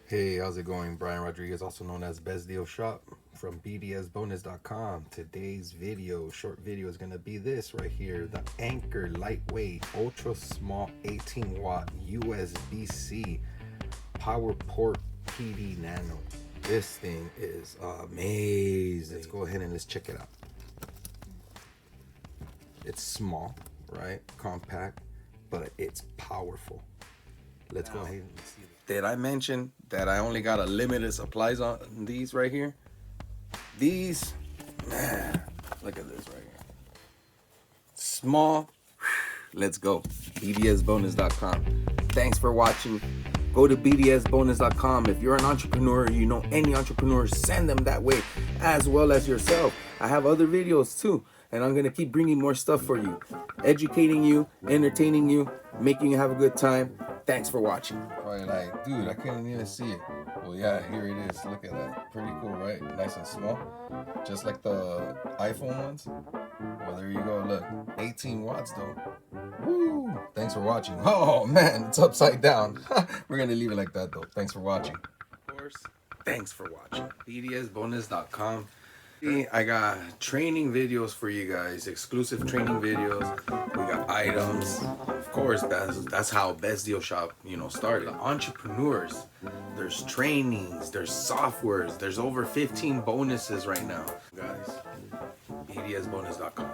Hey, how's it going? Brian Rodriguez, also known as Bestdealsshop from BDSBonus.com. Today's video, short video, is going to be this right here, the Anker lightweight, ultra small 18 watt USB-C power port PD nano. This thing is amazing. Let's go ahead and let's check it out. It's small, right? Compact, but it's powerful. Let's go ahead and see it. Did I mention that I only got a limited supplies on these right here? These, man, look at this right here. Small, let's go. BDSBonus.com. Thanks for watching. Go to BDSBonus.com. If you're an entrepreneur, you know any entrepreneur, send them that way, as well as yourself. I have other videos too, and I'm gonna keep bringing more stuff for you, educating you, entertaining you, making you have a good time. Thanks for watching. Probably like, dude, I couldn't even see it. Well, yeah, here it is. Look at that. Pretty cool, right? Nice and small. Just like the iPhone ones. Well, there you go. Look, 18 watts though. Woo! Thanks for watching. Oh man, it's upside down. We're gonna leave it like that though. Thanks for watching. Of course, thanks for watching. BDSBonus.com. I got training videos for you guys, exclusive training videos. We got items. Of course, that's how Best Deal Shop, started. Entrepreneurs, there's trainings, there's softwares, there's over 15 bonuses right now. Guys, BDSBonus.com.